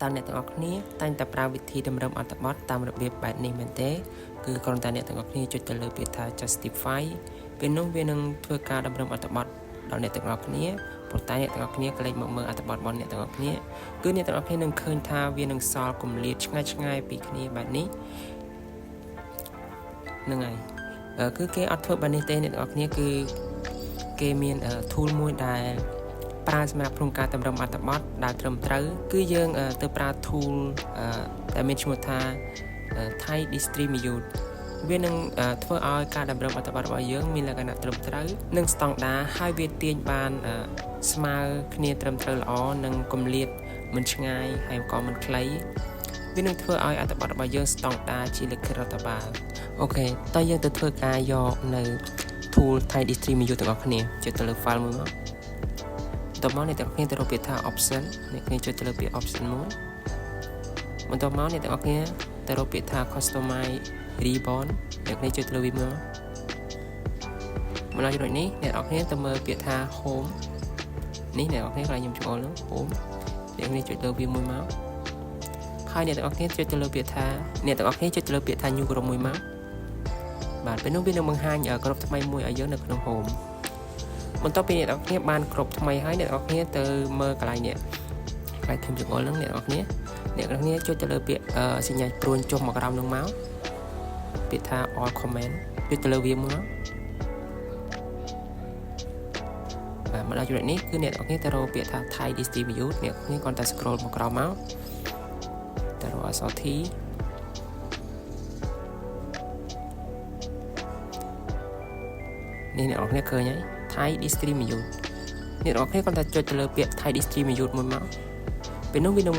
តាំងអ្នកទាំងអស់គ្នាតែងតែប្រើវិធីតម្រឹមអត្ថបទតាមរបៀបបែបនេះមែនទេគឺគ្រាន់តែអ្នកទាំងអស់គ្នាចុចទៅលើពាក្យថា justify ពេលនោះវានឹងធ្វើការតម្រឹមអត្ថបទដល់អ្នកទាំងអស់គ្នាប៉ុន្តែអ្នកទាំងអស់គ្នាក្លែងមកមើលអត្ថបទរបស់អ្នកទាំងអស់គ្នាគឺអ្នកទាំងអស់គ្នានឹងឃើញថាវានឹងសល់គម្លាតឆ្ងាយពីគ្នាបែបនេះហ្នឹងហើយគឺគេអត់ធ្វើបែបនេះទេអ្នកទាំងអស់គ្នាគឺគេមាន tool មួយដែលប្រើសម្រាប់ក្នុងការតម្រឹមអត្ថបទដែលត្រឹមត្រូវគឺយើងទៅប្រើ tool ដែលមានឈ្មោះថា Thai Distribute វានឹងធ្វើឲ្យការតម្រឹមអត្ថបទរបស់យើងមានលក្ខណៈត្រឹមត្រូវនិងស្តង់ដារហើយវាទាញបានស្មើគ្នាត្រឹមត្រូវល្អនិងគម្លាតមិនឆ្ងាយហើយក៏មិនខ្លីវានឹងធ្វើឲ្យអត្ថបទរបស់យើងស្តង់ដារជាលិខិតរដ្ឋបាលអូខេតើយើងទៅធ្វើការយកនៅ tool Thai Distribute ទាំងអស់គ្នាចុចទៅលើ file មួយមកបន្ទាប់មកអ្នកទាំងអស់គ្នាទៅរកពាក្យថា option អ្នកគ្នាចុចទៅលើពាក្យ option មួយបន្ទាប់មកអ្នកទាំងអស់គ្នាទៅរកពាក្យថា customize ribbon អ្នកគ្នាចុចទៅលើវាមកដល់ចំណុចនេះអ្នកទាំងអស់គ្នាទៅមើលពាក្យថា home នេះអ្នកទាំងអស់គ្នាកន្លែងខ្ញុំឆ្ងល់នោះ home អ្នកគ្នាចុចលើវាមួយមកហើយអ្នកទាំងអស់គ្នាចុចទៅលើពាក្យថាអ្នកទាំងអស់គ្នាចុចទៅលើពាក្យថា new group មួយមកបាទពេលនោះវានឹងបង្ហាញក្រុមថ្មីមួយឲ្យយើងនៅក្នុង home បន្ទាប់ពីអ្នកនរគ្នាបានគ្រប់ថ្មីហើយអ្នកនរគ្នាទៅមើលកន្លែងនេះកន្លែងខ្ញុំចង្អុលហ្នឹងអ្នកនរគ្នាចុចទៅលើពាក្យសញ្ញាព្រួញចុះមកក្រោមនឹងមកពាក្យថា all comment ចុចទៅលើវាមកបាទមកដល់ចំណុចនេះគឺអ្នកនរគ្នាទៅរកពាក្យថា Thai Distribute អ្នកនរគ្នាគ្រាន់តែ scroll មកក្រោមមកទៅរកអក្សរ T នេះអ្នកនរគ្នាឃើញហើយThai Distribute អ្នកនរគ្នាគាត់តែចុចទៅលើពាក្យ Thai Distribute មួយមកពេលនោះវានឹង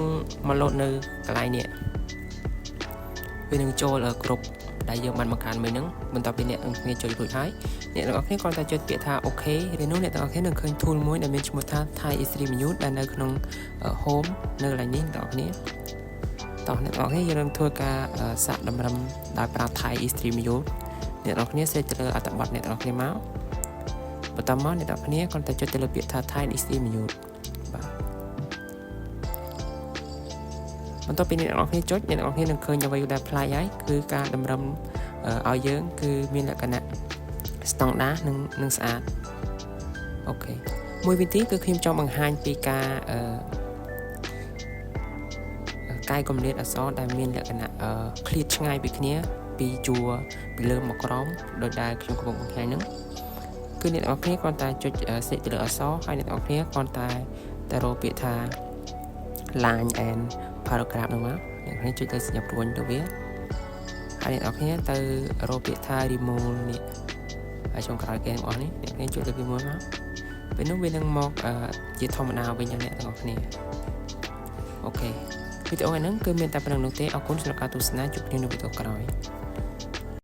មកលោតនៅកន្លែងនេះវានឹងចូលគ្រប់ដែលយើងបានបង្កើនមិញហ្នឹងបន្ទាប់ពីអ្នកនរគ្នាចុចរួចហើយអ្នកនរគ្នាគាត់តែចុចពាក្យថា OK ឬនោះអ្នកនរគ្នានឹងឃើញ tool មួយដែលមានឈ្មោះថា Thai Distribute ដែលនៅក្នុង home នៅកន្លែងនេះអ្នកនរគ្នាតោះអ្នកនរគ្នាយើងនឹងធ្វើការសាកតម្រឹមដោយប្រើ Thai Distribute អ្នកនរគ្នាសេចទៅលើអត្ថបទអ្នកនរគ្នាមកបន្តមកអ្នកនរគ្នាគ្រាន់តែចុចទៅលើពាក្យថា Thai Distribute បាទបន្ទាប់ពីអ្នកនរគ្នាចុចអ្នកនរគ្នានឹងឃើញអ្វីដែលប្លែកហើយគឺការតម្រឹមឲ្យយើងគឺមានលក្ខណៈស្តង់ដារនិងស្អាតអូខេមួយវិធីគឺខ្ញុំចង់បង្ហាញពីការកាយកម្រិតអក្សរដែលមានលក្ខណៈឃ្លាតឆ្ងាយពីគ្នាពីជួរពីលើមកក្រោមដោយដែលខ្ញុំកំពុងបង្ហាញហ្នឹងគឺអ្នកនរគ្នាគ្រាន់តែចុចសេកទៅលើអក្សរហើយអ្នកនរគ្នាគ្រាន់តែរកពាក្យថា line and paragraph ហ្នឹងមកអ្នកនរគ្នាចុចទៅសញ្ញាព្រួញទៅវាហើយអ្នកនរគ្នាទៅរកពាក្យថា remove នេះហើយចុងក្រោយគេទាំងអស់នេះអ្នកនរគ្នាចុចទៅវាមួយមកពេលនោះវានឹងមកជាធម្មតាវិញអ្នកទាំងអស់គ្នាអូខេវីដេអូហ្នឹងគឺមានតែប៉ុណ្្នឹងនោះទេអរគុណសម្រាប់ការទស្សនាជួបគ្នានៅវីដេអូក្រោយ